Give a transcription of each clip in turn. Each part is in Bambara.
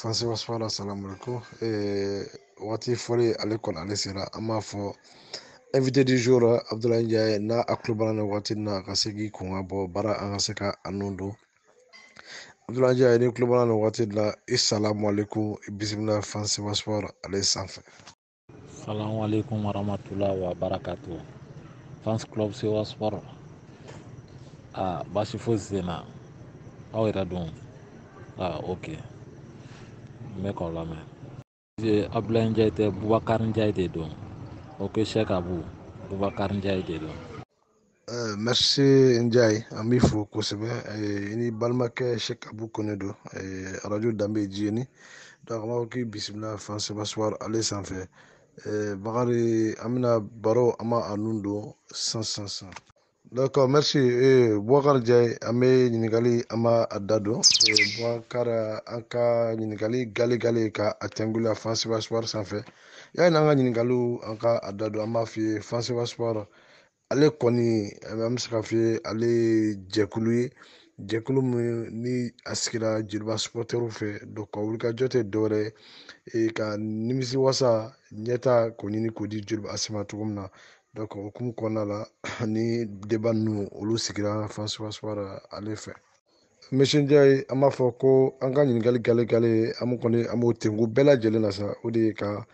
Fansi wasfara salamu alaikum. Wati foli alekon alesera ama fo invité du jour Abdoulaye Ndiaye na aklubana wati na kasegi kunga bo bara angaseka anundo. Abdoulaye Ndiaye ni klubana wati la assalamu alaikum bismillah fansi wasfara alesanfe. Assalamu alaikum warahmatullahi wabarakatuh. Fans club se wasfara. Basi fozena. Awira don. Ok. Meko lame. Abdoulaye Ndiaye te Boubacar Ndiaye de don. Ok Cheikh Abou. Boubacar Ndiaye de don. Merci Ndiaye ami fo kosebe ini balmake Cheikh Abou konedo radio dambe jini donc ma ki bismillah fansi wasfara alesanfe. Bakari Amina Baro Ama Anundo 100. D'accord, merci. Boubacar Ndiaye Ame Ninikali Ama Adado. Boubacar Anka Ninikali Gali Ka Atengula Fansi Waswar Sanfe. Ya Nanga Ninikalu Anka Adado Ama Fi Fansi Waswar. Ale Koni Amsaka Fi Ale Jekulu Jekulu ni askira Jilba supporteru fe donc wulika jote dore ka nimisi wasa nyeta konini kodi Jilba asima tugumna donc okumu kona la ni débat nu olu sigira François Waswara ale fe Monsieur Ndiaye ama fɔ ko an ka ɲininkali gale amu kɔni an b'o tengu bɛɛ lajɛlen na sa o de ye ka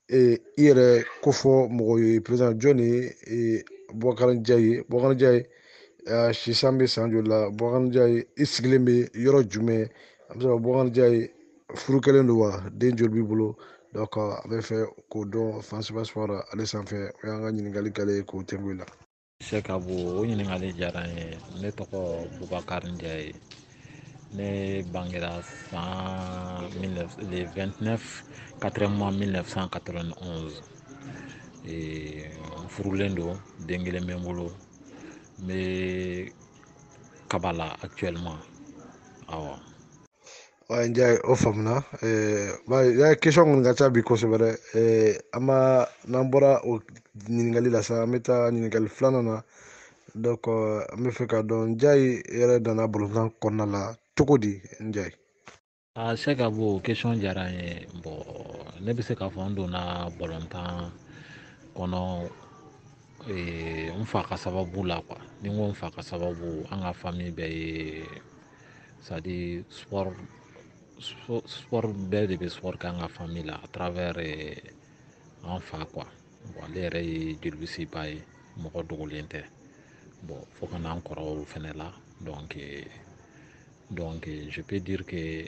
i yɛrɛ kofɔ mɔgɔ ye président jɔn ye Boubacar Ndiaye Boubacar Ndiaye sisan bɛ san joli la Boubacar Ndiaye i sigilen bɛ yɔrɔ jumɛn a bɛ se ka Boubacar Ndiaye furu kɛlen don wa den joli b'i bolo donc a bɛ fɛ k'o dɔn François Waswara ale sanfɛ o y'an ka ɲininkali gale ye k'o tengu i la. Cheikh Abou o ɲininkali diyara n ye ne tɔgɔ Boubacar Ndiaye ne bangera le 29 4 mois 1991 n furulen don den kelen bɛ n bolo n bɛ Kabala actuellement awɔ. Ouais, Ndiaye o faamuna ya question kɔni ka ca bi kosɛbɛ dɛ n'an bɔra o ɲininkali la sa an bɛ taa ɲininkali filanan na donc an bɛ fɛ k'a dɔn Ndiaye yɛrɛ nana balontan kɔnɔna la cogo di Ndiaye. Cheikh Abou question diyara n ye bon ne bɛ se k'a fɔ n donna balontan kɔnɔ n fa ka sababu la quoi ni n ko n fa ka sababu an ka famille bɛɛ ye c'est à dire sport bɛɛ de bɛ sport kɛ an ka famille la à travers an fa quoi bon ale yɛrɛ ye jolibisiba ye mɔgɔ dogolen tɛ bon fo ka na an kɔrɔw fɛnɛ la donc je peux dire que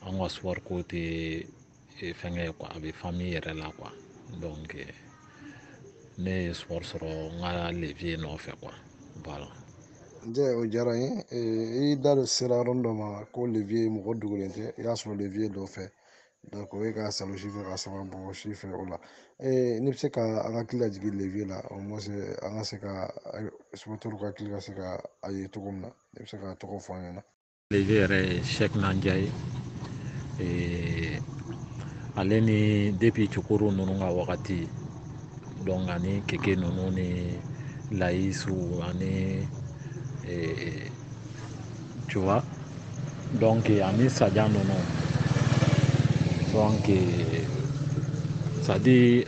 an ka sport ko tɛ fɛnkɛ quoi a bɛ famille yɛrɛ la quoi donc ne ye sport sɔrɔ n ka levier nɔfɛ quoi voilà. Ndiaye o diyara n ye i da sera yɔrɔnin dɔ ma ko levier mɔgɔ dogolen tɛ i y'a sɔrɔ levier dɔ fɛ donc o ye ka salo si fɛ ka sama bɔgɔ si fɛ o la ne bɛ se ka an ka hakili lajigin levier la au moins an ka se ka supporter ka hakili ka se ka a ye cogo min na ne bɛ se ka tɔgɔ fɔ an ɲɛna. Levier yɛrɛ ye Cheikh Ndiaye ale ni depuis Cukuru ninnu ka wagati donc ani Keke ninnu ni Layisu ani tu vois donc ani Sadia ninnu donc c'est à dire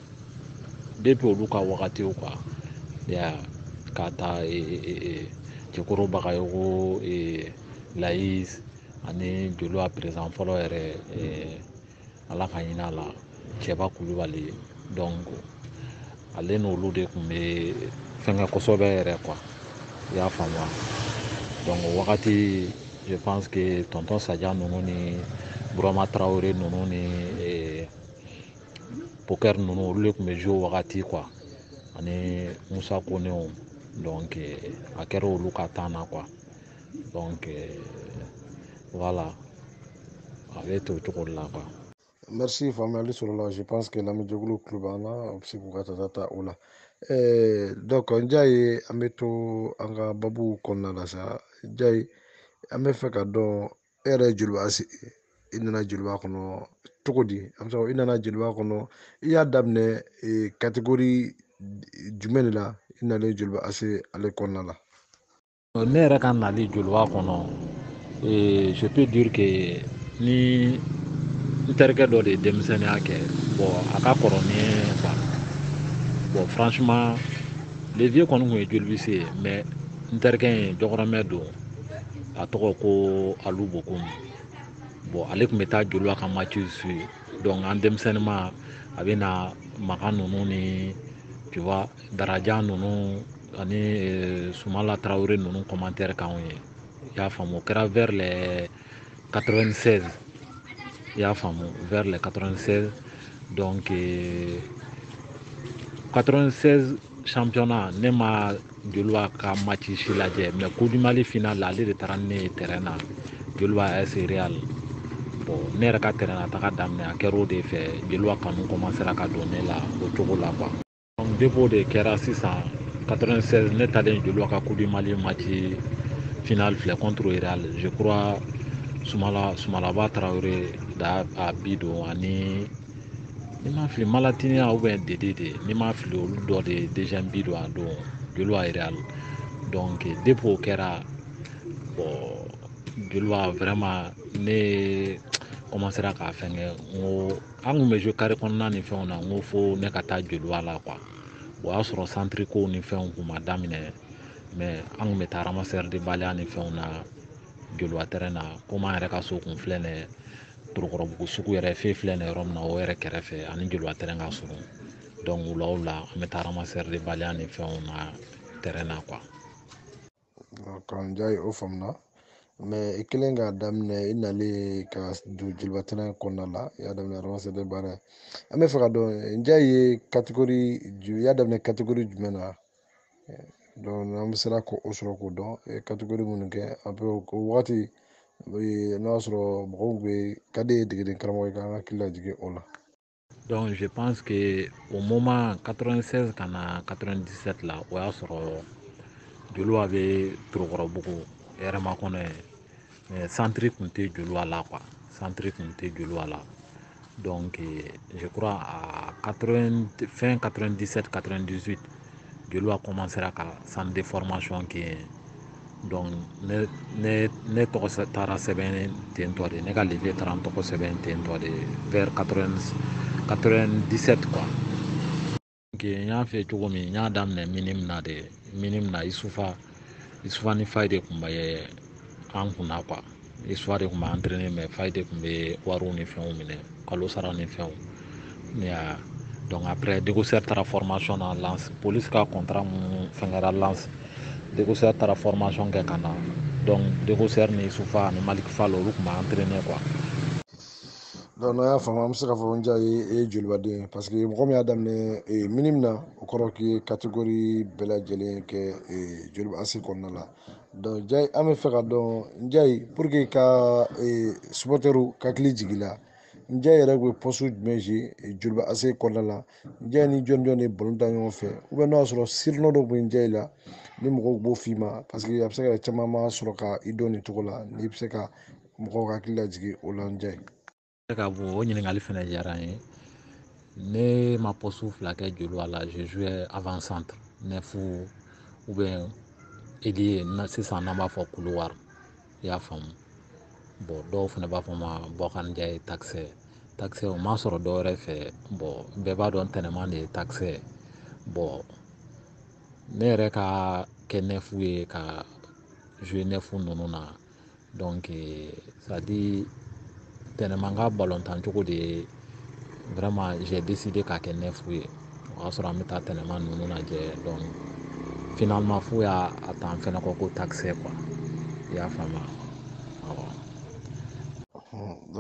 depuis olu ka wagati quoi ka taa Cukuru Bagayogo Layis ani Jolo a président fɔlɔ yɛrɛ ala ka ɲin'a la Cɛba Kulubali donc ale n'olu de tun bɛ fɛnkɛ kosɛbɛ yɛrɛ quoi i y'a faamuya donc o wagati je pense que tonton Sadia ninnu ni Burama Traoré ninnu ni poker ninnu olu de tun bɛ jouer wagati quoi ani Musa Konew donc a kɛra olu ka temps na quoi donc voilà a bɛ ten o cogo de la quoi. Merci faamuyali sɔrɔla je pense que lamɛnjɛkulu tulo b'an na u bɛ se k'u ka tata o la donc Njaye an bɛ to an ka babu kɔnɔna la sa Njaye an bɛ fɛ ka dɔn e yɛrɛ ye joliba i nana joliba kɔnɔ cogo di an bɛ se i nana joliba kɔnɔ i y'a daminɛ catégorie jumɛn de la i nalen joliba ase ale kɔnɔna la. Ne yɛrɛ ka nali joliba kɔnɔ je peux dire que ni n terikɛ dɔ de ye denmisɛnninya kɛ bon a ka kɔrɔ ni ye quoi bon franchement le vieux kɔni kun ye jolibise ye mais n terikɛ in jɔkɔrɔmɛ don a tɔgɔ ko Alu Bokoum bon ale tun bɛ taa joliba ka match su donc an denmisɛnninma a bɛ na Makan ninnu ni tu vois Darajan ninnu ani Sumala Traoré ninnu commentaire k'anw ye i y'a faamu o kɛra vers les 96 i y'a faamu vers les 96 donc 96 championnat ne ma joliba ka match si lajɛ mais Coupe du Mali finale ale de taara ni ne ye terrain na joliba AS Real bon ne yɛrɛ ka terrain na taga daminɛ a kɛra o de fɛ joliba kanu commencera ka don ne la o cogo la quoi donc depuis o de kɛra sisan 96 ne talen joliba ka Coupe du Mali match finale filɛ contre Real je crois Sumalaba Traoré da a bi don ani ni ma fili Malatiniya ou bien Dede de ni ma fili olu dɔ de deuxième bi don a don joliba Real donc depuis o kɛra bon joliba vraiment ne commencera k'a fɛngɛ n ko an kun bɛ jouer carré kɔnɔna ni fɛnw na n ko fo ne ka taa joliba la quoi o y'a sɔrɔ centre ko ni fɛnw kun ma daminɛ mais an kun bɛ taa ramasseur de baliya ni fɛnw na joliba terrain na komi an yɛrɛ ka so kun filɛ nin ye Torokɔrɔbugu sugu yɛrɛ fe filɛ nin ye yɔrɔ min na o yɛrɛ kɛrɛfɛ ani joliba terrain ka surun donc o la an bɛ taa ramasseur de baliya ni fɛnw na terrain na quoi. Kan Njaye o faamuna mais i kɛlen k'a daminɛ i nalen ka don joliba terrain kɔnɔna la i y'a daminɛ ramasseur de baliya an bɛ fɛ ka dɔn Njaye ye catégorie i y'a daminɛ catégorie jumɛn na donc n'an sera k'o sɔrɔ k'o dɔn catégorie minnu kɛ a bɛ o wagati n'a y'a sɔrɔ mɔgɔw bɛ ka di ye degeden karamɔgɔ ye k'an hakili lajigin o la. Donc je pense que au moment 96 ka na 97 la o y'a sɔrɔ joliba bɛ Torokɔrɔbugu hɛrɛma kɔnɔ ye mais centre kun tɛ joliba la quoi centre kun tɛ joliba la donc je crois à 80 fin 97 98 joliba commencera ka centre de formation kɛ yen donc ne tɔgɔ taara sɛbɛn ten tɔ de ne ka levier taara n tɔgɔ sɛbɛn ten tɔ de vers 97 quoi donc n y'a fɛ cogo min n y'a daminɛ minimum na de minimum na Isufa ni Fayi de tun bɛ an kunna quoi Isufa de tun bɛ entraîner mais Fayi de tun bɛ wariw ni fɛnw minɛ kalo sara ni fɛnw ne y'a donc après Dégausseur taara formation na Lance police ka contrat mun fɛngɛra Lance Dégausseur taara formation kɛ ka na donc Dégausseur ni Isufa ni Malik Fall olu tun bɛ entraîner quoi. Donc n'an y'a faamu an bɛ se k'a fɔ Njaye e ye jolibaden ye parce que mɔgɔ min y'a daminɛ minimum na o kɔrɔ k'i ye catégorie bɛɛ lajɛlen kɛ joliba AS kɔnɔna la donc Njaye an bɛ fɛ ka dɔn Njaye pour que ka supporters ka hakili jigin i la Njaye yɛrɛ bɛ poste jumɛn jouer joliba AS kɔnɔna la Njaye ni jɔn jɔn de ye ballon ta ɲɔgɔn fɛ ou bien n'o y'a sɔrɔ surnom dɔ bɛ Njaye la ni mɔgɔw b'o f'i ma parce que a bɛ se ka kɛ caman ma sɔrɔ ka i dɔn nin cogo la n'i bɛ se ka mɔgɔw ka hakili lajigin o la Njaye. Ka bon o ɲininkali fɛnɛ diyara n ye ne ma poste fila kɛ joliba la je jouais avant centre neuf ou bien ailier sisan n'an b'a fɔ couloir i y'a faamu bon dɔw fɛnɛ b'a fɔ n ma Bɔkani Njaye taxeur o m'a sɔrɔ dɔwɛrɛ fɛ bon bɛɛ b'a dɔn Tɛnɛman de ye taxeur bon ne yɛrɛ ka kɛ neuf ye ka jouer neuf ninnu na donc c'est à dire Tɛnɛman ka balontan cogo de ye vraiment j'ai décidé k'a kɛ neuf ye o y'a sɔrɔ an bɛ taa Tɛnɛman ninnu lajɛ donc finalement fo y'a ta an fɛnɛ ko taxeur quoi i y'a faamuya awɔ.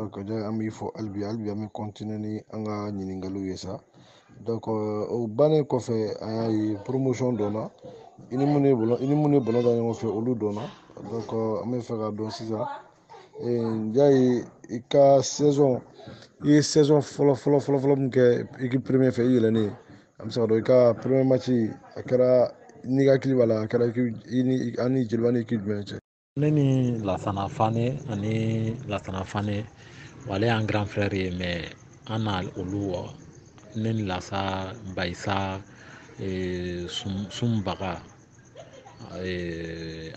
donc ja an b'i fɔ halibi an bɛ continuer ni an ka ɲininkaliw ye sa donc o bannen kɔfɛ an y'a ye promotion donna i ni minnu ye bɔlɔ da ɲɔgɔn fɛ olu donna donc an bɛ fɛ k'a dɔn sisan ja ye i ka saison i ye saison fɔlɔ min kɛ équipe première fɛ i yɛlɛnnen an bɛ se ka dɔn i ka premier match a kɛra n'i ka hakili b'a la a kɛra an ni Jeliba ni équipe jumɛn cɛ. Ne ni Lasana Fane ani Lasana Fane ale y'an grand frère ye mais an na olu ne ni Lasa Bayisa Sumbaga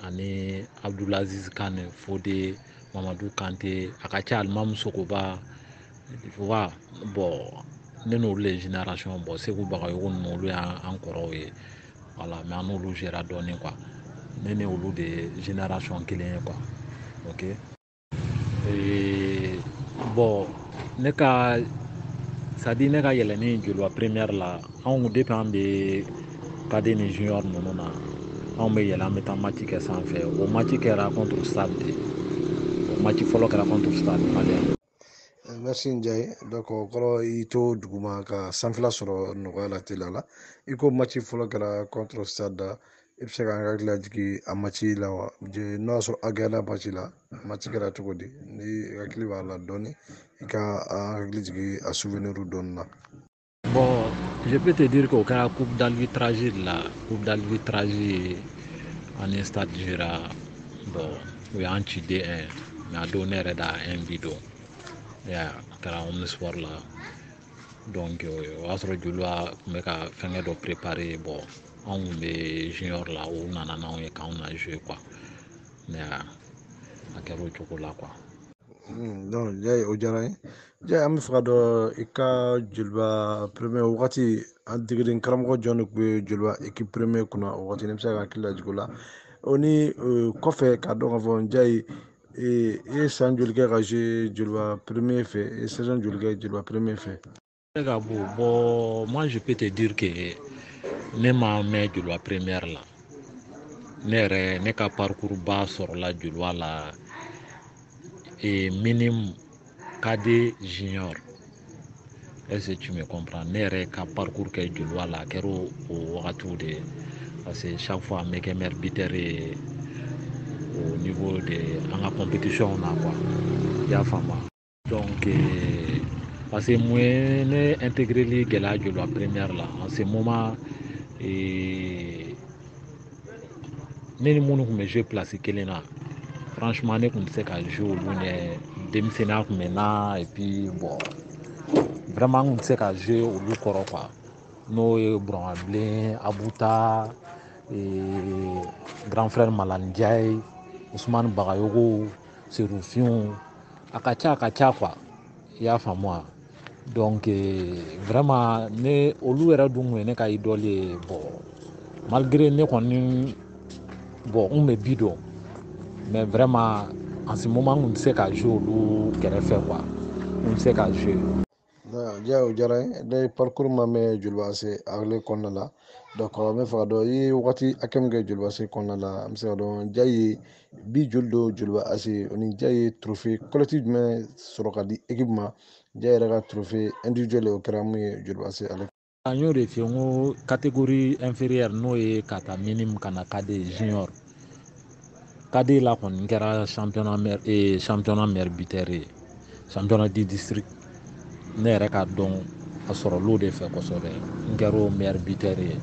ani Abdulaziz Kane Fode Mamadou Kante a ka ca Alimamu Sogoba bon ne n'olu le génération bon Segu Bagayogo ninnu olu y'an kɔrɔw ye voilà mais an n'olu gérera dɔɔnin quoi ne ni olu de génération kelen ye quoi ok bon ne ka c'est-à-dire ne ka yɛlɛnni Joliba première la anw depuis an bɛ cadet ni junior ninnu na anw bɛ yɛlɛn an bɛ taa match kɛ sanfɛ o match kɛra contre Stade de o match fɔlɔ kɛra contre Stade Malien. Merci Ndiaye donc o kɔrɔ i to duguma ka sanfɛla sɔrɔ nɔgɔya la teliya la i ko match fɔlɔ kɛra contre Stade i bɛ se k'an hakili lajigin a match la wa n'o y'a sɔrɔ a gagné match la match kɛra cogo di ni hakili b'a la dɔɔnin i ka an hakili jigin a souvenir dɔɔnin na. Bon, je peux te dire qu'au cas coupe d'arbitrage la coupe d'arbitrage ani Stade jira bon o y'an ci 2-1 mais a don ne yɛrɛ da 1 bi don a kɛra Omnisport la donc o y'a sɔrɔ Joliba tun bɛ ka fɛngɛ dɔ préparer bon anw tun bɛ junior la o nana n'anw ye k'anw na jouer quoi mais a kɛra o cogo la quoi. Donc Ndiaye o diyara n ye Ndiaye an bɛ fɛ ka dɔn i ka Joliba premier wagati an degeden karamɔgɔ jɔn de tun bɛ Joliba équipe premier kunna o wagati ne bɛ se ka hakili lajigin o la o ni kɔfɛ k'a dɔn k'a fɔ Ndiaye i ye san joli kɛ ka jouer Joliba premier fɛ i ye saison joli kɛ Joliba premier fɛ. Bon, moi je peux te dire que ne ma mɛn Joliba première la ne yɛrɛ ne ka parcours ba sɔrɔla Joliba la minimum cadet junior est-ce que tu me comprends ne yɛrɛ ka parcours kɛ Joliba la a kɛra o wagatiw de ye parce que chaque fois an bɛ kɛ meilleur buteur ye au niveau de an ka compétition na quoi i y'a faamu donc parce que mun ye ne intégré gɛlɛya Joliba première la en ce moment ne ni minnu tun bɛ jouer place kelen na franchement ne tun tɛ se ka jouer olu ɲɛ denmisɛnninya tun bɛ n na et puis bon vraiment n tun tɛ se ka jouer olu kɔrɔ quoi n'o ye Burama Bilen Abuta grand frère Malani Ndiaye Ousmane Bagayogo Serufiyu a ka ca quoi i y'a faamu wa donc vraiment ne olu yɛrɛ dun tun ye ne ka idole ye bon malgré ne kɔni bon n bɛ bi dɔn mais vraiment en ce moment n tun tɛ se ka jouer olu kɛrɛfɛ quoi n tun tɛ se ka jouer. Ndiaye o diyara n ye ne parcours ma mɛn Joliba AS ale kɔnɔna la donc n bɛ fɛ ka dɔn i ye wagati hakɛ min kɛ Joliba AS kɔnɔna la an bɛ se ka dɔn Ndiaye ye bi joli don Joliba AS o ni Ndiaye ye trophée collectif jumɛn sɔrɔ ka di équipe ma Ndiaye yɛrɛ ka trophée individuel o kɛra mun ye Joliba AS ale. An y'o de f'i ye n ko catégorie inférieure n'o ye ka taa minimum ka na cadet junior cadet la kɔni n kɛra championnat meilleur buteur ye championnat du district ne yɛrɛ ka dɔn a sɔrɔl'o de fɛ kosɛbɛ n kɛra o meilleur buteur ye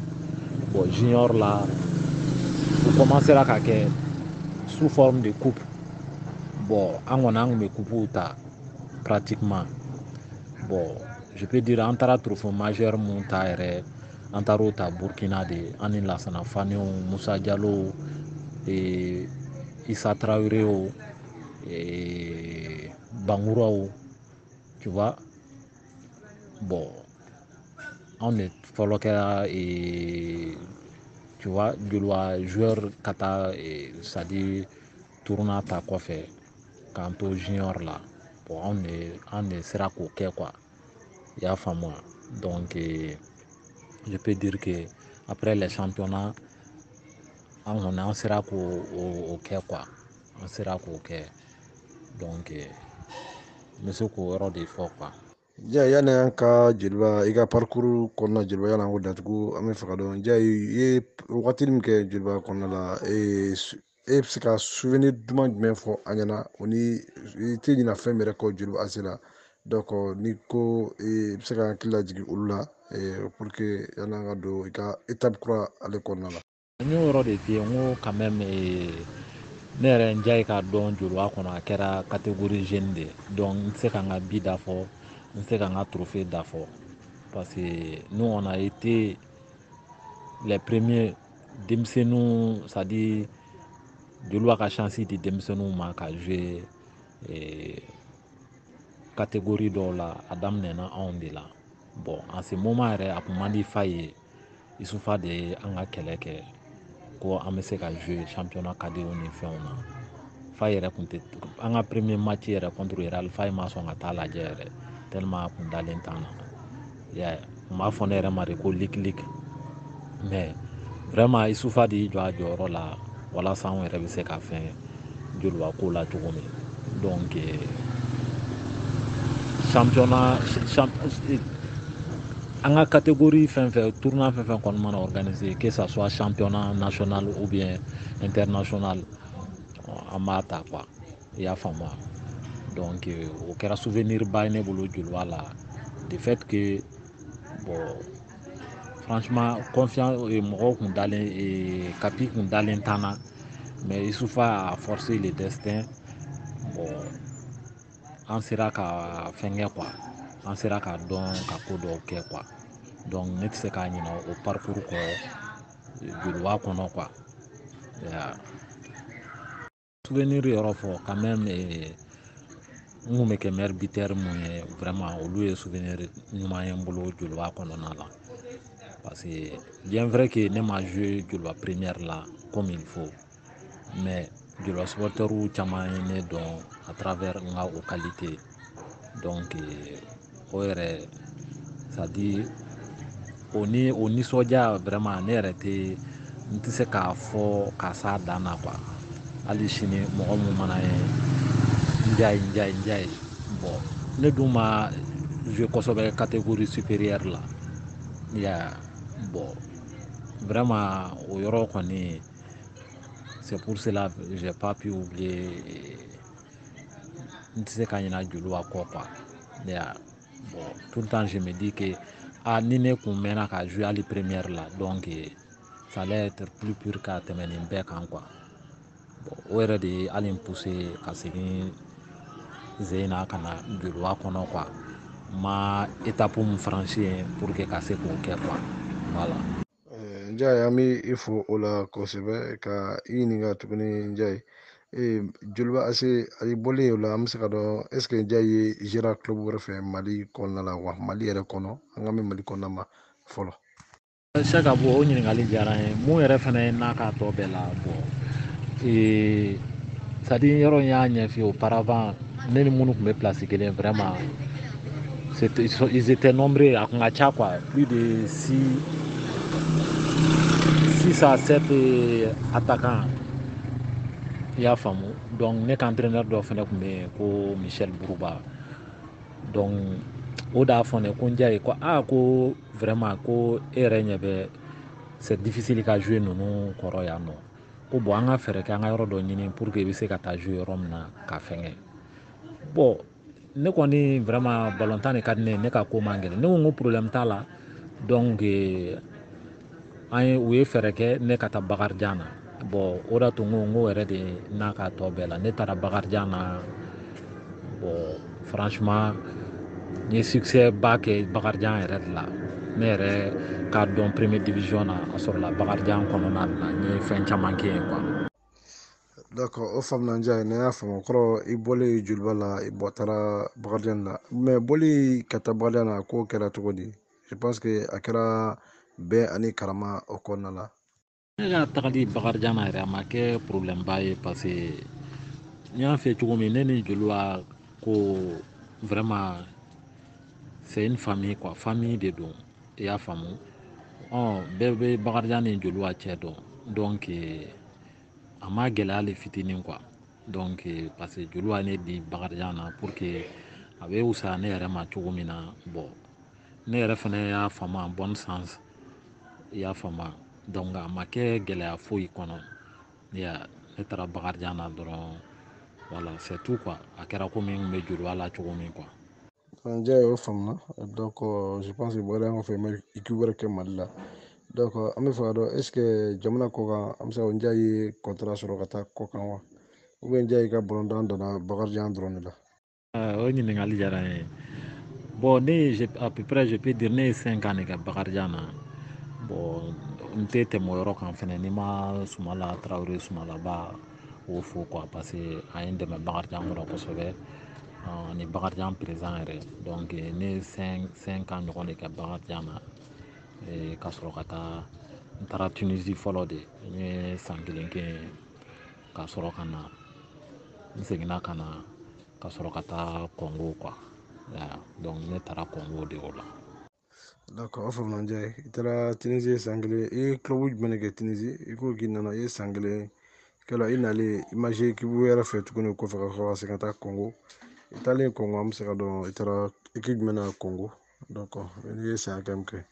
bon junior la o commencera ka kɛ sous forme de coupe bon an kɔni an tun bɛ coupew ta pratiquement bon je peux dire an taara trophée majeur mun ta yɛrɛ an taar'o ta Burkina de an ni Lasana Fanew Musa Jalo Issa Traoré Banguraw tu vois bon anw de fɔlɔ kɛra tu vois Joliba joueur ka taa c'est à dire tournoi ta kɔfɛ k'an to junior la bon anw de sera k'o kɛ quoi i y'a faamu wa donc je peux dire que après les championnats an kɔni an sera k'o kɛ quoi an sera k'o kɛ donc n bɛ se k'o yɔrɔ de fɔ quoi. Yani an ka jeliba i ka parcours kɔnɔna jeliba yala ko datugu an bɛ fɛ ka dɔn ja i ye wagati min kɛ jeliba kɔnɔna la e bɛ se ka souvenir duman jumɛn fɔ an ɲɛna o ni i tɛ ɲinɛ fɛn min yɛrɛ kɔ jeliba ase la donc ni ko i bɛ se ka hakili lajigin olu la pour que yani an ka don i ka étape kura ale kɔnɔna la. N y'o yɔrɔ de f'i ye n ko quand même ne yɛrɛ n diya ye k'a dɔn joliba kɔnɔ a kɛra catégorie jeune de ye donc n tɛ se ka n ka bi da fɔ n tɛ se ka n ka trophée da fɔ parce que nous on a été les premiers denmisɛnninw c'est à dire joliba ka chance di denmisɛnninw ma ka jouer catégorie dɔw la a daminɛna anw de la bon en ce moment yɛrɛ a kun man di fa ye Isufa de ye an ka kɛlɛ kɛ ko an bɛ se ka jouer championnat cadet ni fɛnw na fa yɛrɛ kun tɛ an ka premier match yɛrɛ contre Real fa ma sɔn ka taa lajɛ yɛrɛ tellement a kun dalen t'an na yeah n b'a fɔ ne yɛrɛ ma de ko lik mais vraiment Isufa de y'i jɔ a jɔyɔrɔ la walasa anw yɛrɛ bɛ se ka fɛn joliba ko la cogo min donc championnat an ka catégorie fɛn fɛn tournoi fɛn fɛn kɔni mana organiser que ça soit championnat national ou bien international an b'a ta quoi i y'a faamu donc o kɛra souvenir ba ye ne bolo joliba la de fait que bon franchement confiance mɔgɔw kun dalen kapi kun dalen t'an na mais Isufa a forcé le destin bon an sera ka fɛnkɛ quoi an sera ka dɔn ka ko dɔw kɛ quoi donc ne tɛ se k'a ɲinɛ o parcours kɔ joliba kɔnɔ quoi souvenir yɔrɔ fɔ quand même n kun bɛ kɛ meilleur buteur mun ye vraiment olu ye souvenir ɲuman ye n bolo joliba kɔnɔna la parce que bien vrai que ne ma joué joliba première la comme il faut mais joliba supporters caman ye ne dɔn à travers n ka o qualité donc o yɛrɛ c'est à dire o nisɔndiya vraiment ne yɛrɛ n tɛ se k'a fɔ ka s'a dan na quoi hali sini mɔgɔ mun mana ye n diya ye bon ne dun ma joué kosɛbɛ catégorie supérieure la bon vraiment o yɔrɔ kɔni c'est pour cela j'ai pas pu oublier n tɛ se ka ɲinɛ joliba kɔ quoi bon tout le temps je me dis que ni ne kun mɛnna ka jouer hali première la donc ça allait être plus pur ka tɛmɛ nin bɛɛ kan quoi bon o yɛrɛ de ye hali n poussé ka segin zen na ka na joliba kɔnɔ quoi ma étape mun franchir pour que ka se k'o kɛ quoi voilà. Njaye an bɛ i fo o la kosɛbɛ ka i ɲininka tuguni Njaye joliba ase a bɔlen o la an bɛ se ka dɔn est ce que Njaye ye géré club wɛrɛ fɛ Mali kɔnɔna la wa Mali yɛrɛ kɔnɔ an ka mɛn Mali kɔnɔna ma fɔlɔ. Seka bɔ o ɲininkali diyara n ye mun yɛrɛ fana ye n'a ka tɔ bɛɛ la bon c'est à dire yɔrɔ in y'a ɲɛf'i ye auparavant ne ni minnu tun bɛ place kelen vraiment ils étaient nombreux a kun ka ca quoi plus de 6 à 7 attaquants i y'a faamu donc ne ka entraîneur dɔ fana tun bɛ yen ko Michel Buruba donc o de y'a fɔ ne ko Njaye ko ko vraiment ko e yɛrɛ ɲɛ bɛ c'est difficile ka jouer ninnu kɔrɔ yan nɔ ko bon an ka fɛɛrɛ kɛ an ka yɔrɔ dɔ ɲini pour que i bɛ se ka taa jouer yɔrɔ min na ka fɛnkɛ bon ne kɔni vraiment ballon tan de ka di ne ye ne ka ko man gɛlɛn ne ko n ko problème t'a la donc u ye fɛɛrɛ kɛ ne ka taa Bakarijan na bon o de tun n ko yɛrɛ de n'a ka tɔ bɛɛ la ne taara Bakarijan na bon franchement n ye succès ba kɛ Bakarijan yɛrɛ de la ne yɛrɛ k'a dɔn première division na a sɔrɔla Bakarijan kɔnɔna na n ye fɛn caman kɛ yen quoi. D'accord o faamuna Njaye ne y'a faamu kɔrɔ i bɔlen joliba la i taara Bakarijan na mais bɔli ka taa Bakarijan na k'o kɛra cogo di je pense que a kɛra bɛn ani karama o kɔnɔna la. Ne ka tagali Bakarijan na yɛrɛ a ma kɛ problème ba ye parce que n y'a fɛ cogo min ne ni joliba ko vraiment c'est une famille quoi famille de don i y'a faamu bɛɛ bɛ Bakarijan ni joliba cɛ dɔn donc a ma gɛlɛya le fitinin quoi donc parce que joliba ne di Bakarijan na pour que a bɛ wusaya ne yɛrɛ ma cogo min na bon ne yɛrɛ fɛnɛ y'a faamu en bon sens i y'a faamu donc a ma kɛ gɛlɛya foyi kɔnɔ ne taara Bakarijan na dɔrɔn voilà c'est tout quoi a kɛra komi n kun bɛ joliba la cogo min quoi. Ndiaye y'o faamuna donc je pense que Bakarijan kɔfɛ n bɛ équipe wɛrɛ kɛ Mali la donc an bɛ fɛ ka dɔn est ce que jamana kɔ kan an bɛ se ka Ndiaye ye contrat sɔrɔ ka taa kɔ kan wa ou bien Ndiaye ka balontan danna Bakarijan dɔrɔn de la. O ɲininkali diyara n ye bon à peu près je peux dire ne ye 5 ans de kɛ Bakarijan na bon n tɛ tɛmɛ o yɔrɔ kan fɛnɛ n'i ma Sumala Tarawele Sumalaba o fo quoi parce que a ye n dɛmɛ Bakarijan kɔrɔ kosɛbɛ ni Bakarijan président yɛrɛ donc ne ye 5 ans ɲɔgɔn de kɛ Bakarijan na ka sɔrɔ ka taa n taara Tunisie fɔlɔ de n ye san 1 kɛ yen ka sɔrɔ ka na n seginna ka na ka sɔrɔ ka taa Congo quoi donc ne taara Congo de o la. D'accord, o faamuna Ndiaye i taara Tunisie san 1 i ye club jumɛn de kɛ Tunisie i ko k'i nana i ye san 1 kɛla i nalen i ma jouer équipe wɛrɛ fɛ tuguni o kɔfɛ ka segin ka taa Congo i taalen Congo an bɛ se ka dɔn i taara équipe jumɛn na Congo donc n'i ye san hakɛ min kɛ.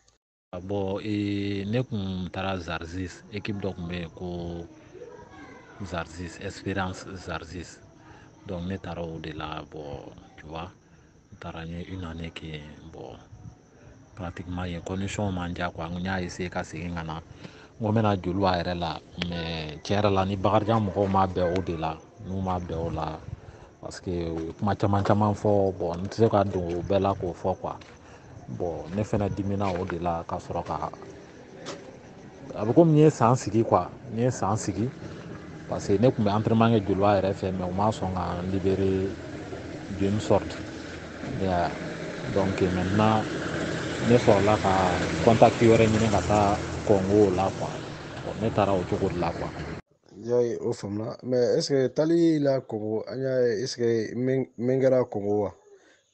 Bon ne kun taara Zarzis équipe dɔ kun bɛ yen ko Zarzis Espérance Zarzis donc ne taara o de la bon tu vois n taara n ye une année kɛ yen bon pratiquement yen condition man diya quoi n y'a essayer ka segin ka na n ko n bɛna joliba yɛrɛ la mais tiɲɛ yɛrɛ la ni Bakarijan mɔgɔw ma bɛn o de la n'u ma bɛn o la parce que u ye kuma caman fɔ bon n tɛ se ka don o bɛɛ la k'o fɔ quoi bon ne fɛnɛ dimina o de la ka sɔrɔ ka a bɛ komi n ye san sigi quoi n ye san sigi parce que ne kun bɛ entraînement kɛ joliba yɛrɛ fɛ mais u ma sɔn ka n libérer d'une sorte donc maintenant ne sɔrɔla ka contact wɛrɛ ɲini ka taa Congo la quoi ne taara o cogo de la quoi. Ndiaye o faamuna mais est ce que taali la Congo an y'a ye est ce que min kɛra Congo wa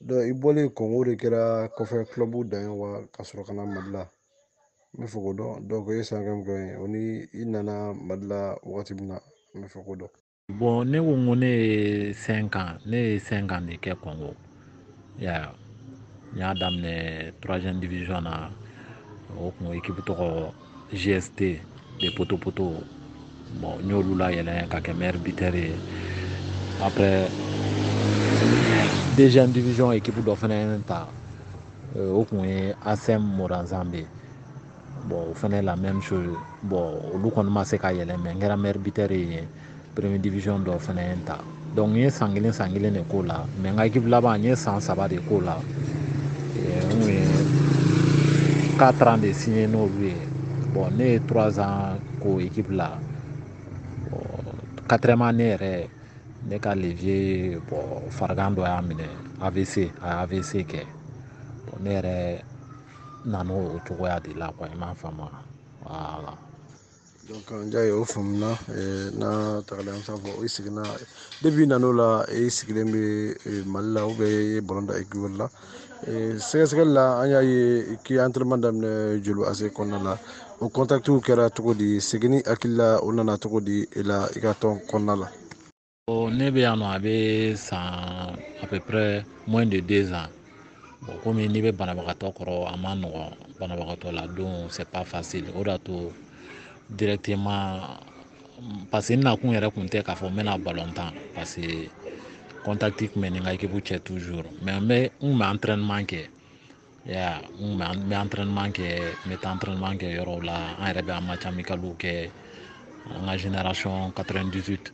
donc i bɔlen Congo de kɛra kɔfɛ club dan ye wa ka sɔrɔ ka na Mali la n bɛ fɛ k'o dɔn donc i ye san hakɛ min kɛ yen o ni i nana Mali la wagati min na n bɛ fɛ k'o dɔn. Bon ne ko n ko ne ye 5 ans de kɛ Congo n y'a daminɛ 3e division na o kun équipe tɔgɔ GST de Poto bon n y'olu layɛlɛn ka kɛ meilleur buteur ye après 2e division équipe dɔ fɛnɛ ta o kun ye ASM Moranzambe bon o fɛnɛ la même chose bon olu kɔni ma se ka yɛlɛn mais n kɛra meilleur buteur ye 1e division dɔ fɛnɛ ta donc n ye san kelen de k'o la mais n ka équipe laban n ye san 3 de k'o la n kun ye 4 ans de signé n'olu ye bon ne ye 3 ans k'o équipe la bon 4e année yɛrɛ ne ka levier bon farigan dɔ y'a minɛ AVC a ye AVC kɛ bon ne yɛrɛ nana o cogoya de la quoi i m'a faamu voilà. donc Ndiaye o faamuna n'a tagala an fɔ i seginna depuis i nan'o la i sigilen bɛ Mali la ou bien i ye balon da équipe wɛrɛ la sɛgɛsɛgɛli la an y'a ye k'i ye entraînement daminɛ Joliba AS kɔnɔna la o contacts kɛra cogo di seginni hakili la o nana cogo di i la i ka tɔn kɔnɔna la. Ne bɛ yan nɔ a bɛ san à peu près moins de 2 ans bon komi n'i bɛ banabagatɔ kɔrɔ a ma nɔgɔn banabagatɔ la don c'est pas facile o de y'a to directement parce que n nakun yɛrɛ kun tɛ k'a fɔ n bɛna balontan parce que contact kun bɛ ni n ka équipe cɛ toujours mais n kun bɛ entraînement kɛ n bɛ entraînement kɛ n bɛ taa entraînement kɛ yɔrɔw la an yɛrɛ bɛ an match amicaux kɛ an ka génération 98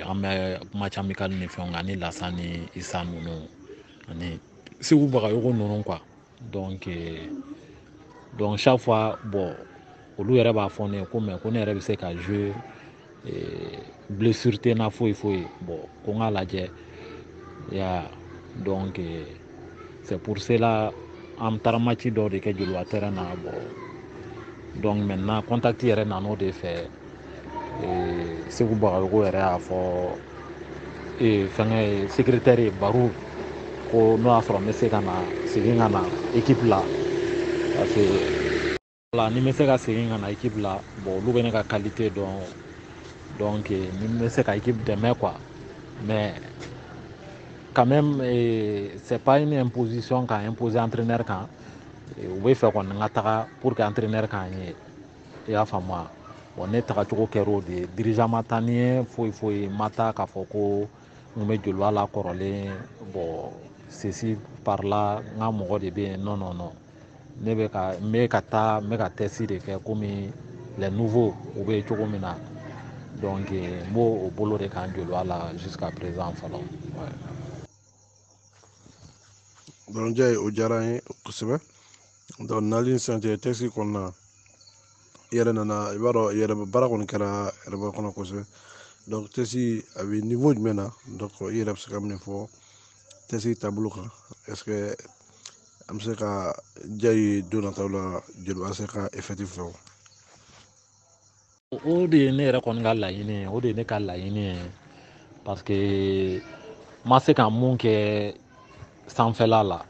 an bɛ match amical ni fɛnw kɛ ani Lasan ni Isa ninnu ani Segu Bagayogo ninnu quoi donc chaque fois bon olu yɛrɛ b'a fɔ ne ye ko mais ko ne yɛrɛ bɛ se ka jouer blessure tɛ n na foyi bon ko n k'a lajɛ donc c'est pour cela an taara match dɔw de kɛ Joliba terrain na bon donc maintenant contact yɛrɛ nan'o de fɛ Segu Bagayogo yɛrɛ y'a fɔ fɛngɛ secrétaire ye Baru ko n'o y'a sɔrɔ n bɛ se ka na segin ka na équipe la parce que voilà ni n bɛ se ka segin ka na équipe la bon olu bɛ ne ka qualité dɔn donc ni n bɛ se ka équipe dɛmɛ quoi mais quand même c'est pas une imposition qu'a imposé entraîneur kan u bɛ fɛ kɔni n ka taga pour que entraîneur k'an ye i y'a faamu wa bon ne tagacogo kɛra o de ye dirigeant ma taa ni ye foyi ma taa k'a fɔ ko n bɛ joliba la kɔrɔlen bon ceci par là n ka mɔgɔ de bɛ yen non non non ne bɛ ka n bɛ ka taa n bɛ ka test de kɛ komi les nouveaux u bɛ cogo min na donc n b'o o bolo de kan joliba la jusqu'à présent fɔlɔ. donc Ndiaye o diyara an ye kosɛbɛ donc nali sisan cɛ texte kɔnɔna na i yɛrɛ nana i b'a dɔn yɛrɛ baara kɔni kɛra yɛrɛba kɔnɔ kosɛbɛ donc texte a bɛ niveau jumɛn na donc i yɛrɛ bɛ se ka min fɔ texte taabolo kan est ce que an bɛ se ka diya ye don nataw la joliba se ka effectif fɛ o de ye ne yɛrɛ kɔni ka laɲini ye o de ye ne ka laɲini ye parce que n ma se ka mun kɛ sanfɛla la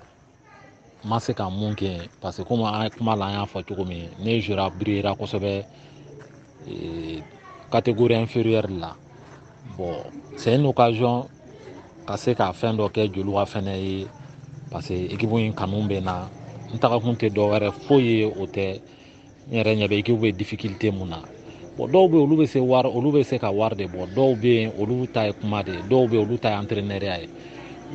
n ma se ka mun kɛ parce que komi an kuma la an y'a fɔ cogo min ne jouera brillera kosɛbɛ catégorie inférieure la bon c'est une occasion ka se ka fɛn dɔ kɛ joliba fɛnɛ ye parce que équipe in kanu bɛ na n tagakun tɛ dɔ wɛrɛ foyi ye o tɛ n yɛrɛ ɲɛ bɛ équipe bɛ difficulté mun na bon dɔw bɛ olu bɛ se ka wari de bɔ dɔw bɛ yen olu ta ye kuma de ye dɔw bɛ yen olu ta ye entraîneuriat ye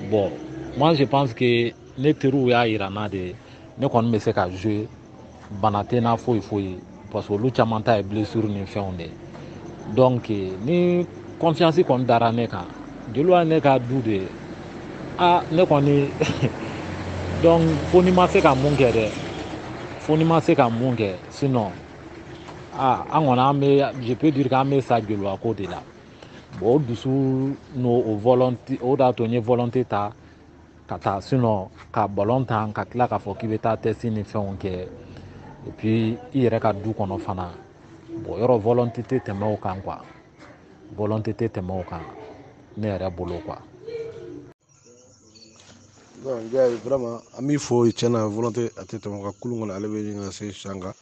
bon moi je pense que ne teriw y'a yira n na de ne kɔni bɛ se ka jouer bana tɛ n na foyi parce que olu caman ta ye blessure ni fɛnw de ye donc ni confiance kɔni dara ne kan joliba ye ne ka du de ye ne kɔni donc fo ni ma se ka mun kɛ dɛ fo ni ma se ka mun kɛ sinon an kɔni an bɛ je peux dire k'an bɛ sa joliba ko de la bon o dusu n'o volonté o de y'a to n ye volonté ta ka taa sinon ka ballon ta ka tila k'a fɔ k'i bɛ taa test ni fɛnw kɛ et puis i yɛrɛ ka du kɔnɔ fana bon yɔrɔ volonté tɛ tɛmɛ o kan quoi volonté tɛ tɛmɛ o kan ne yɛrɛ bolo quoi. donc Ndiaye vraiment an b'i fo tiɲɛ na volonté a tɛ tɛmɛ o kan kulu kɔnɔ ale bɛ ɲini ka se sisan kan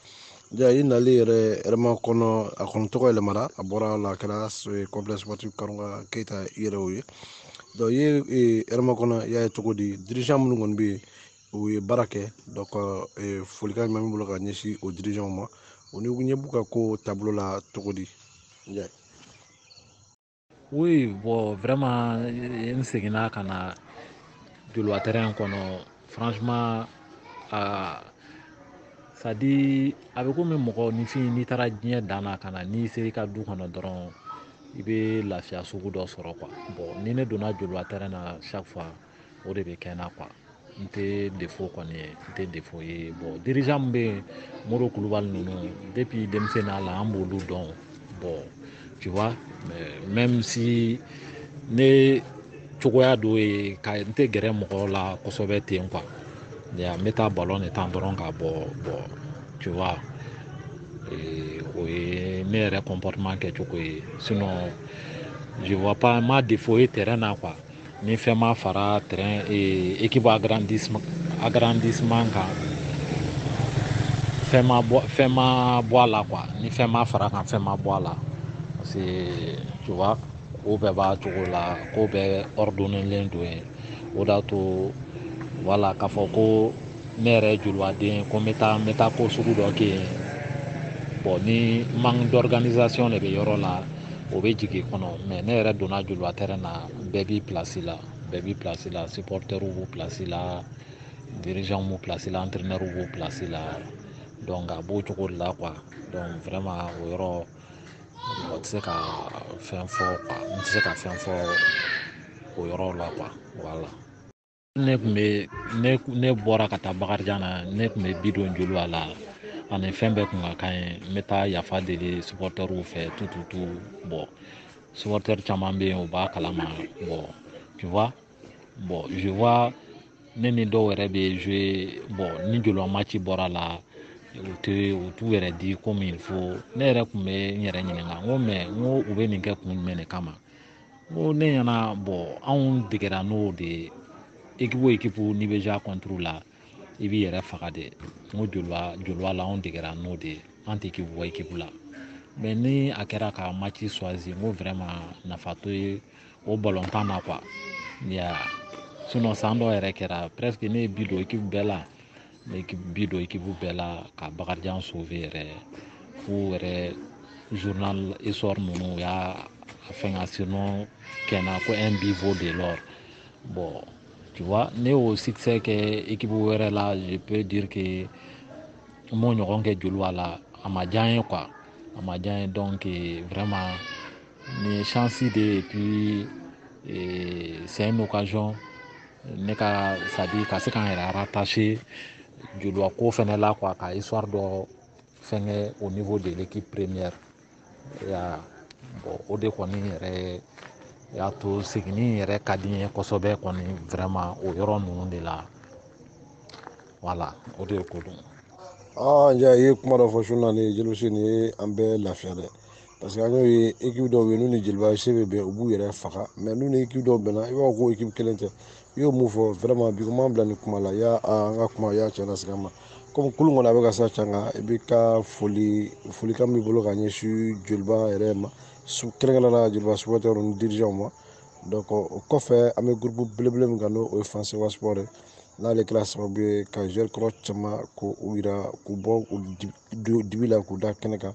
Ndiaye i nali yɛrɛ ma kɔnɔ a kɔni tɔgɔ yɛlɛmara a bɔra la a kɛra complexe sportif Karunga Keyita i yɛrɛ o ye donc i ye ma kɔnɔ i y'a ye cogo di dirigeant minnu kɔni bɛ yen u ye baara kɛ donc folikan jumɛn b'i bolo ka ɲɛsin o dirigeant ma o ni ɲɛ b'u ka ko taabolo la cogo di Ndiaye. Oui bon vraiment n seginna ka na joliba terrain kɔnɔ franchement ça dit a bɛ komi mɔgɔninfin n'i taara diɲɛ dan na ka na n'i sera i ka du kɔnɔ dɔrɔn i bɛ lafiya sugu dɔ sɔrɔ quoi bon ni ne donna joliba terrain na chaque fois o de bɛ kɛ n na quoi n tɛ défaut kɔni ye n tɛ défaut ye bon dirigeant min bɛ yen Moro Kulubali ninnu depuis denmisɛnninya la an b'olu dɔn bon tu vois même si ne cogoya dɔ ye ka n tɛ gɛrɛ mɔgɔw la kosɛbɛ ten quoi n bɛ taa ballon de tan dɔrɔn ka bɔ bon tu vois o ye ne yɛrɛ comportement kɛcogo ye sinon je vois pas n ma défaut ye terrain na quoi ni fɛn ma fara terrain équipe agrandissement kan fɛn ma bɔ a la quoi ni fɛn ma fara kan fɛn ma bɔ a la parce que tu vois ko bɛɛ b'a cogo la ko bɛɛ ordonné len don yen o de y'a to voilà k'a fɔ ko ne yɛrɛ ye jolibaden ko n bɛ taa ko sugu dɔ kɛ yen bon ni manque d'organisation de bɛ yɔrɔ la o bɛ jigin kɔnɔ mais ne yɛrɛ donna joliba terrain na bɛɛ b'i place la supporters b'u place la dirigeants b'u place la entraîneurs b'u place la donc a b'o cogo de la quoi donc vraiment o yɔrɔ mɔgɔ tɛ se ka fɛn fɔ quoi n tɛ se ka fɛn fɔ o yɔrɔ la quoi voilà. ne bɔra ka taa Bakarijan na ne tun bɛ bi don joliba la ani fɛn bɛɛ kun ka kan ye n bɛ taa yafa deli supporters fɛ tout bon supporters caman bɛ yen u b'a kalama bon tu vois bon je vois ne ni dɔw yɛrɛ bɛ jouer bon ni joliba match bɔra la u t'u yɛrɛ di comme il faut ne yɛrɛ tun bɛ n yɛrɛ ɲininka n ko mais n ko u bɛ nin kɛ kun jumɛn de kama n ko ne ɲɛna bon anw degera n'o de ye équipe n'i bɛ jouer contre la i b'i yɛrɛ faga de n ko joliba la anw degera n'o de ye an tɛ équipe bɔ équipe la mais ni a kɛra ka match choisi n ko vraiment nafa t'o ye o ballon tan na quoi sinon san dɔ yɛrɛ kɛra presque ne ye bi don équipe bɛɛ la bi don équipe bɛɛ la ka Bakarijan sauver yɛrɛ fo yɛrɛ journal histoire ninnu y'a fɛngɛ sinon kɛna ko un but vaut de l'or. Bon, tu vois, ne y'o succès kɛ équipe wɛrɛ la, je peux dire que mon ɲɔgɔn kɛ joliba la a ma diya n ye quoi, a ma diya n ye donc vraiment ni chance de et puis c'est une occasion ne ka c'est à dire ka se k'an yɛrɛ rattacher joliba ko fɛnɛ la quoi, ka histoire dɔ fɛngɛ au niveau de l'équipe première ya bon o de kɔni yɛrɛ y'a to seginni yɛrɛ ka di n ye kosɛbɛ kɔni vraiment o yɔrɔ ninnu de la voilà o de ye ko don. Nja i ye kuma dɔ fɔ su na ni Jelimuso nin ye an bɛɛ lafiya dɛ parce que an y'o ye équipe dɔw bɛ yen n'u ni Jeliba se bɛ bɛn u b'u yɛrɛ faga mais n'u ni équipe dɔw bɛnna i b'a fɔ ko équipe kelen tɛ i y'o mun fɔ vraiment bi m'an bila nin kuma la an ka kuma y'a cɛ lasegin an ma comme kulu kɔni a bɛ ka sa can kan i bɛ ka folikan b'i bolo ka ɲɛsin Joliba yɛrɛ ma kɛrɛnkɛrɛnnenya la Joliba supporters ni dirigeants ma donc o kɔfɛ an bɛ groupe belebele min kan n'o ye fan Seba Sport ye n'ale kɛra sababu ye ka joueur kɔrɔ caman k'u yira k'u bɔ dibi la k'u da kɛnɛ kan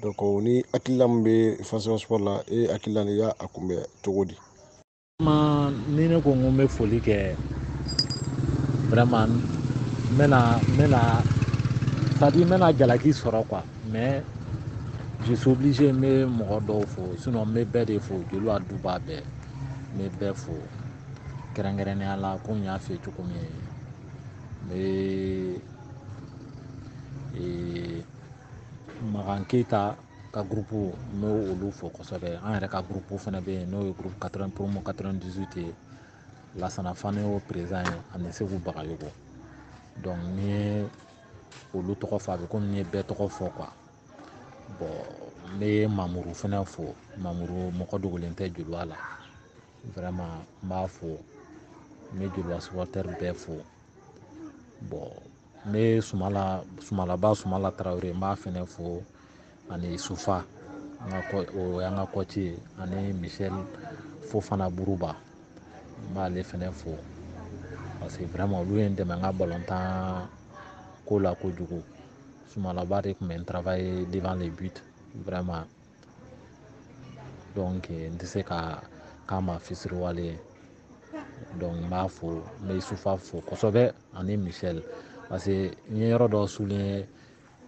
donc ni hakilila min bɛ fan Seba Sport la e hakilila ni y'a kunbɛ cogo di. Ni ne ko n ko n bɛ foli kɛ vraiment n bɛna c'est à dire n bɛna jalaki sɔrɔ quoi mais je suis obligé n bɛ mɔgɔ dɔw fo sinon n bɛ bɛɛ de fo Joliba duba bɛɛ n bɛ bɛɛ fo kɛrɛnkɛrɛnnenya la komi n y'a f'i ye cogo min n bɛ Makan Keyita ka groupe n bɛ olu fo kosɛbɛ an yɛrɛ ka groupe fana bɛ yen n'o ye groupe 80 promo 98 ye Lasana Fane y'o président ye ani Segu Bagayogo donc n'i ye olu tɔgɔ fɔ a bɛ komi n ye bɛɛ tɔgɔ fɔ quoi bon n bɛ Mamuru fana fo Mamuru mɔgɔ dogolen tɛ Joliba la vraiment n b'a fo n bɛ Joliba supporter bɛɛ fo bon n bɛ Sumala Tarawele n b'a fana fo ani Sufa o y'an ka coach ye ani Michel Fofana Buruba n b'ale fana fo parce que vraiment olu ye n dɛmɛ n ka balontan ko la kojugu Sumalaba de tun bɛ n travailler devant les buts vraiment donc n tɛ se ka k'a ma fitiriwale ye donc n b'a fo n bɛ Sufa fo kosɛbɛ ani Michel parce que n ye yɔrɔ dɔ souligner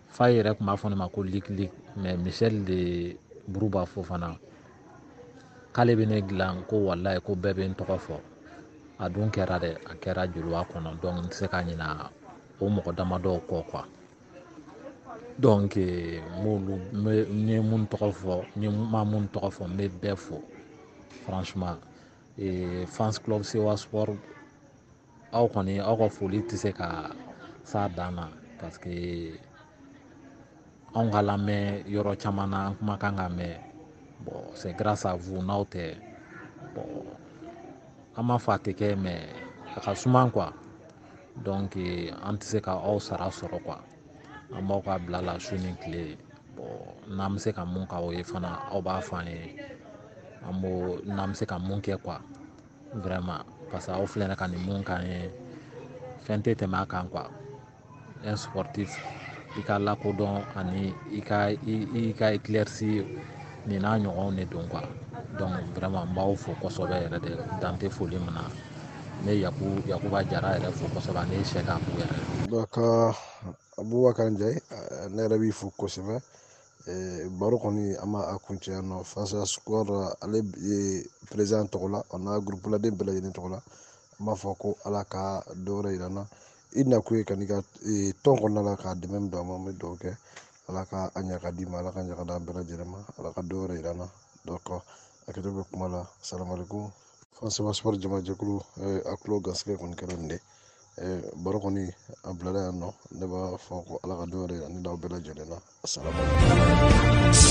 fa yɛrɛ tun b'a fɔ ne ma ko lik mais Michel de Buruba Fofana k'ale bɛ ne dilan ko walayi ko bɛɛ bɛ n tɔgɔ fɔ a dun kɛra dɛ a kɛra Joliba kɔnɔ donc n tɛ se ka ɲina o mɔgɔ damadɔw kɔ quoi donc n ye mun tɔgɔ fɔ n ma mun tɔgɔ fɔ n bɛ bɛɛ fo franchement fans club Sewa Sport aw kɔni aw ka foli tɛ se ka s'a dan na parce que anw ka lamɛn yɔrɔ caman na an kuma kan ka mɛn bon c'est grâce à vous n'aw tɛ bon an m'a fɔ a tɛ kɛ mais a ka suma quoi donc an tɛ se ka aw sara sɔrɔ quoi an b'aw ka bila la su ni tile bon n'an bɛ se ka mun k'aw ye fana aw b'a fɔ an ye n'an bɛ se ka mun kɛ quoi vraiment parce que aw filɛ ka nin mun k'an ye fɛn tɛ tɛmɛ a kan quoi un sportif i ka lakodɔn ani i ka éclairci nin n'a ɲɔgɔnw de don quoi donc vraiment n b'aw fo kosɛbɛ yɛrɛ de dan tɛ foli min na n bɛ Yakuba Jara yɛrɛ fo kosɛbɛ ani Sɛk Abu yɛrɛ. donc Abubakar Njayi ne yɛrɛ b'i fo kosɛbɛ baro kɔni an ma a kuncɛ yan nɔ Fansa Squad ale ye président tɔgɔ la a n'a groupe laden bɛɛ lajɛlen tɔgɔ la an b'a fɔ ko Ala ka dɔ wɛrɛ yira n na i nakun ye ka n'i ka tɔn kɔnɔna la k'a dɛmɛ min don a ma n bɛ dugawu kɛ Ala ka a ɲɛ ka d'i ma Ala ka ɲɛ ka d'an bɛɛ lajɛlen ma Ala ka dɔ wɛrɛ yira n na donc hakɛto bɛ kuma la salamalekun Fan Seba Sport jamajɛkulu a tulo gasigɛ kɔni kɛra nin de baro kɔni a bilala yan nɔ ne b'a fɔ ko Ala ka dɔ wɛrɛ yira ne n'aw bɛɛ lajɛlen na salamalekun.